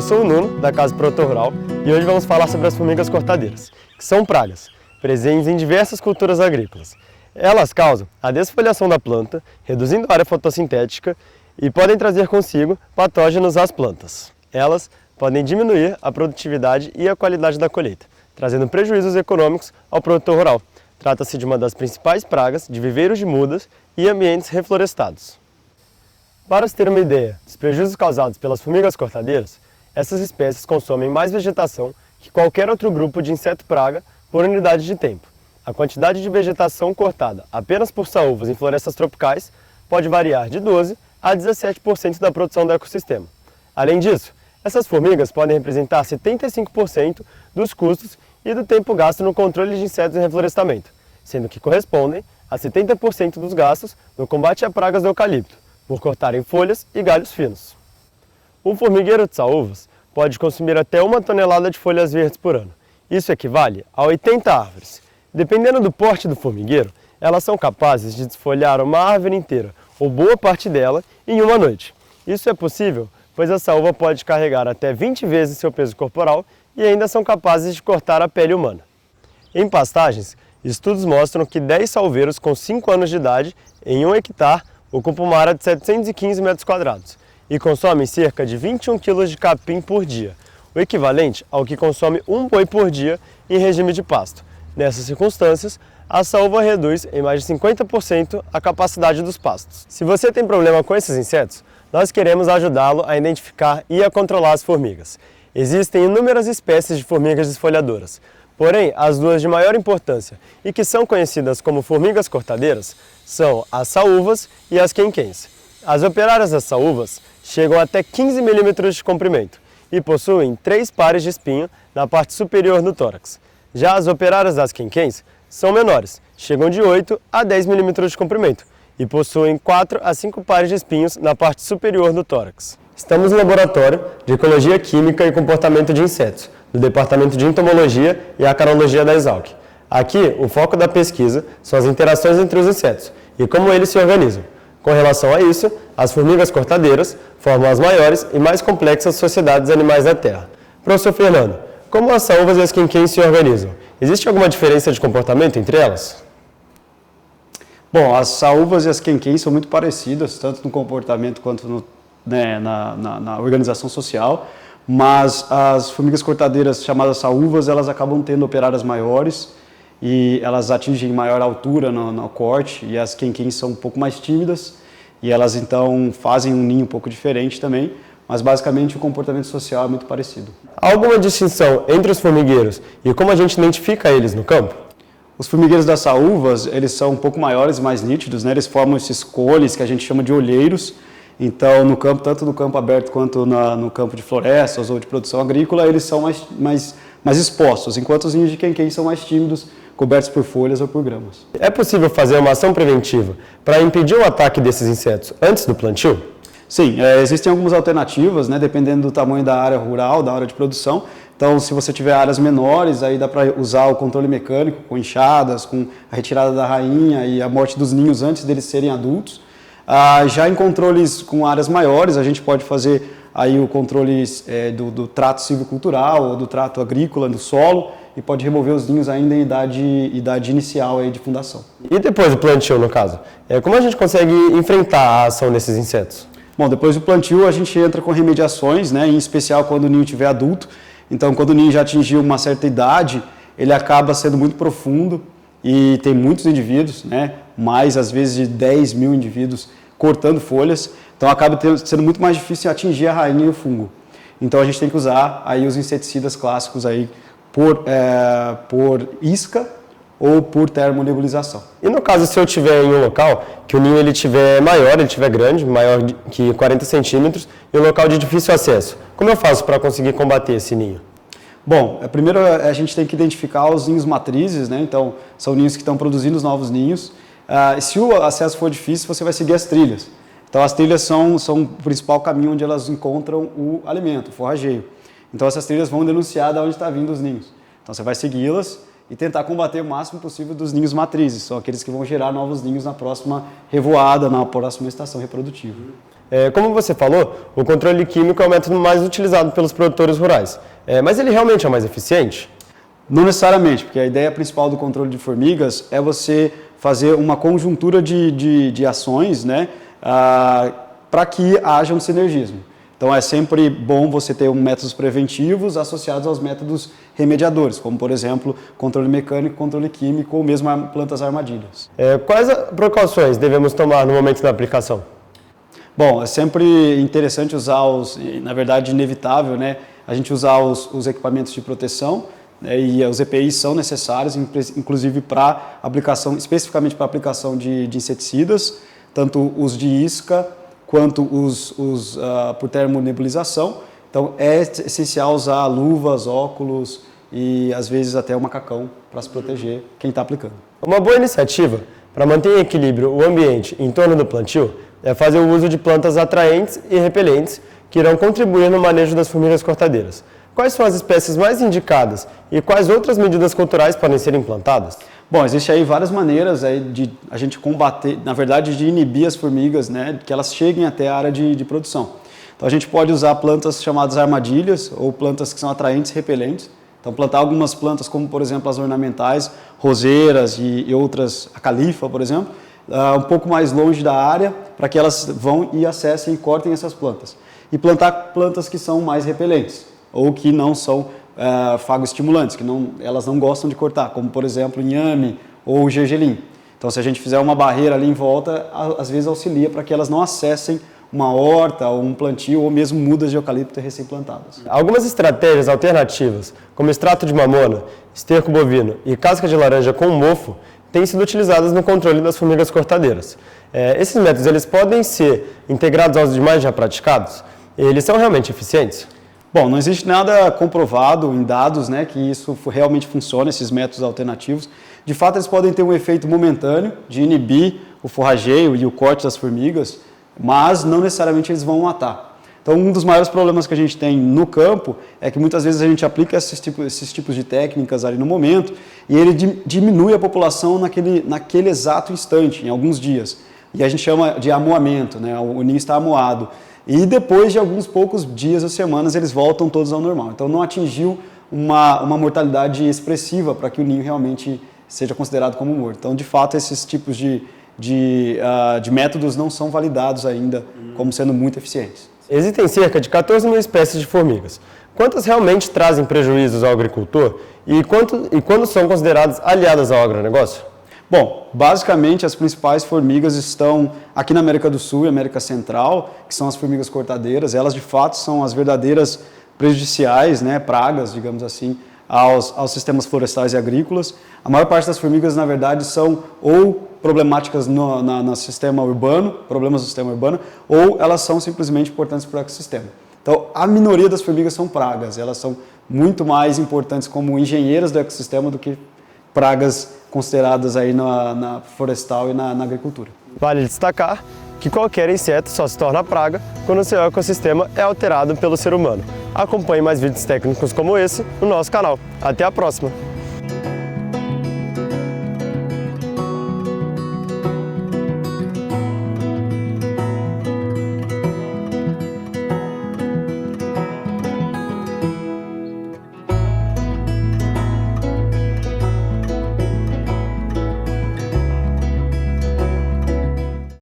Eu sou o Nuno, da Casa Produtor Rural, e hoje vamos falar sobre as formigas cortadeiras, que são pragas, presentes em diversas culturas agrícolas. Elas causam a desfolhação da planta, reduzindo a área fotossintética e podem trazer consigo patógenos às plantas. Elas podem diminuir a produtividade e a qualidade da colheita, trazendo prejuízos econômicos ao produtor rural. Trata-se de uma das principais pragas de viveiros de mudas e ambientes reflorestados. Para se ter uma ideia dos prejuízos causados pelas formigas cortadeiras, essas espécies consomem mais vegetação que qualquer outro grupo de inseto-praga por unidade de tempo. A quantidade de vegetação cortada apenas por saúvas em florestas tropicais pode variar de 12% a 17% da produção do ecossistema. Além disso, essas formigas podem representar 75% dos custos e do tempo gasto no controle de insetos em reflorestamento, sendo que correspondem a 70% dos gastos no combate a pragas do eucalipto, por cortarem folhas e galhos finos. Um formigueiro de saúvas pode consumir até 1 tonelada de folhas verdes por ano. Isso equivale a 80 árvores. Dependendo do porte do formigueiro, elas são capazes de desfolhar uma árvore inteira ou boa parte dela em uma noite. Isso é possível, pois a saúva pode carregar até 20 vezes seu peso corporal e ainda são capazes de cortar a pele humana. Em pastagens, estudos mostram que 10 salveiros com 5 anos de idade em 1 hectare ocupam uma área de 715 metros quadrados e consomem cerca de 21 kg de capim por dia, o equivalente ao que consome um boi por dia em regime de pasto. Nessas circunstâncias, a saúva reduz em mais de 50% a capacidade dos pastos. Se você tem problema com esses insetos, nós queremos ajudá-lo a identificar e a controlar as formigas. Existem inúmeras espécies de formigas desfolhadoras, porém as duas de maior importância e que são conhecidas como formigas cortadeiras são as saúvas e as quenquens. As operárias das saúvas chegam até 15 milímetros de comprimento e possuem 3 pares de espinho na parte superior do tórax. Já as operárias das quenquens são menores, chegam de 8 a 10 milímetros de comprimento e possuem 4 a 5 pares de espinhos na parte superior do tórax. Estamos no Laboratório de Ecologia Química e Comportamento de Insetos, do Departamento de Entomologia e Acarologia da Exalc. Aqui, o foco da pesquisa são as interações entre os insetos e como eles se organizam. Com relação a isso, as formigas cortadeiras formam as maiores e mais complexas sociedades animais da Terra. Professor Fernando, como as saúvas e as quenquens se organizam? Existe alguma diferença de comportamento entre elas? Bom, as saúvas e as quenquens são muito parecidas, tanto no comportamento quanto na organização social, mas as formigas cortadeiras chamadas saúvas, elas acabam tendo operárias maiores e elas atingem maior altura no corte, e as quenquens são um pouco mais tímidas e elas então fazem um ninho um pouco diferente também, mas basicamente o comportamento social é muito parecido. Há alguma distinção entre os formigueiros e como a gente identifica eles no campo? Os formigueiros das saúvas, eles são um pouco maiores e mais nítidos, né? Eles formam esses cones que a gente chama de olheiros. Então, no campo, tanto no campo aberto quanto no campo de florestas ou de produção agrícola, eles são mais expostos, enquanto os ninhos de quenquens são mais tímidos, cobertos por folhas ou por gramas. É possível fazer uma ação preventiva para impedir o ataque desses insetos antes do plantio? Sim, existem algumas alternativas, né, dependendo do tamanho da área rural, da área de produção. Então, se você tiver áreas menores, aí dá para usar o controle mecânico, com enxadas, com a retirada da rainha e a morte dos ninhos antes deles serem adultos. Já em controles com áreas maiores, a gente pode fazer aí o controle do trato silvicultural ou do trato agrícola do solo e pode remover os ninhos ainda em idade inicial aí de fundação. E depois do plantio, no caso? Como a gente consegue enfrentar a ação desses insetos? Bom, depois do plantio a gente entra com remediações, né, em especial quando o ninho estiver adulto. Então, quando o ninho já atingiu uma certa idade, ele acaba sendo muito profundo e tem muitos indivíduos, né, mais às vezes de 10 mil indivíduos cortando folhas. Então, acaba sendo muito mais difícil atingir a rainha e o fungo. Então, a gente tem que usar aí os inseticidas clássicos aí por isca ou por termonebulização. E no caso, se eu estiver em um local que o ninho ele tiver maior, ele tiver grande, maior que 40 centímetros, e um local de difícil acesso, como eu faço para conseguir combater esse ninho? Bom, primeiro a gente tem que identificar os ninhos matrizes, né? Então, são ninhos que estão produzindo os novos ninhos. Se o acesso for difícil, você vai seguir as trilhas. Então, as trilhas são o principal caminho onde elas encontram o alimento, o forrageio. Então, essas trilhas vão denunciar de onde está vindo os ninhos. Então, você vai segui-las e tentar combater o máximo possível dos ninhos matrizes, são aqueles que vão gerar novos ninhos na próxima revoada, na próxima estação reprodutiva. Como você falou, o controle químico é o método mais utilizado pelos produtores rurais. Mas ele realmente é o mais eficiente? Não necessariamente, porque a ideia principal do controle de formigas é você fazer uma conjuntura de ações, né, para que haja um sinergismo. Então é sempre bom você ter métodos preventivos associados aos métodos remediadores, como por exemplo controle mecânico, controle químico ou mesmo plantas armadilhas. Quais precauções devemos tomar no momento da aplicação? Bom, é sempre interessante usar na verdade inevitável, né, a gente usar os equipamentos de proteção, né, e os EPIs são necessários, inclusive para aplicação, especificamente para aplicação de inseticidas, tanto os de isca quanto os por termonebulização. Então é essencial usar luvas, óculos e às vezes até um macacão para se proteger quem está aplicando. Uma boa iniciativa para manter em equilíbrio o ambiente em torno do plantio é fazer o uso de plantas atraentes e repelentes que irão contribuir no manejo das formigas cortadeiras. Quais são as espécies mais indicadas e quais outras medidas culturais podem ser implantadas? Bom, existe aí várias maneiras aí de a gente combater, na verdade, de inibir as formigas, né, que elas cheguem até a área de produção. Então a gente pode usar plantas chamadas armadilhas ou plantas que são atraentes e repelentes. Então plantar algumas plantas como, por exemplo, as ornamentais, roseiras e outras, a califa, por exemplo, um pouco mais longe da área, para que elas vão e acessem e cortem essas plantas. E plantar plantas que são mais repelentes, ou que não são fagoestimulantes, que elas não gostam de cortar, como por exemplo inhame ou gergelim. Então se a gente fizer uma barreira ali em volta, às vezes auxilia para que elas não acessem uma horta ou um plantio ou mesmo mudas de eucalipto recém-plantadas. Algumas estratégias alternativas, como extrato de mamona, esterco bovino e casca de laranja com mofo, têm sido utilizadas no controle das formigas cortadeiras. Esses métodos eles podem ser integrados aos demais já praticados? Eles são realmente eficientes? Bom, não existe nada comprovado em dados, né, que isso realmente funciona, esses métodos alternativos. De fato, eles podem ter um efeito momentâneo de inibir o forrageio e o corte das formigas, mas não necessariamente eles vão matar. Então, um dos maiores problemas que a gente tem no campo é que muitas vezes a gente aplica esses tipos de técnicas ali no momento e ele diminui a população naquele exato instante, em alguns dias. E a gente chama de amoamento, né? O ninho está amoado. E depois de alguns poucos dias ou semanas eles voltam todos ao normal. Então não atingiu uma mortalidade expressiva para que o ninho realmente seja considerado como morto. Então, de fato, esses tipos de métodos não são validados ainda como sendo muito eficientes. Existem cerca de 14 mil espécies de formigas. Quantas realmente trazem prejuízos ao agricultor e quando são consideradas aliadas ao agronegócio? Bom, basicamente as principais formigas estão aqui na América do Sul e América Central, que são as formigas cortadeiras. Elas de fato são as verdadeiras prejudiciais, né, pragas, digamos assim, aos sistemas florestais e agrícolas. A maior parte das formigas, na verdade, são ou problemáticas no sistema urbano, problemas do sistema urbano, ou elas são simplesmente importantes para o ecossistema. Então, a minoria das formigas são pragas, elas são muito mais importantes como engenheiras do ecossistema do que pragas consideradas aí na florestal e na agricultura. Vale destacar que qualquer inseto só se torna praga quando seu ecossistema é alterado pelo ser humano. Acompanhe mais vídeos técnicos como esse no nosso canal. Até a próxima!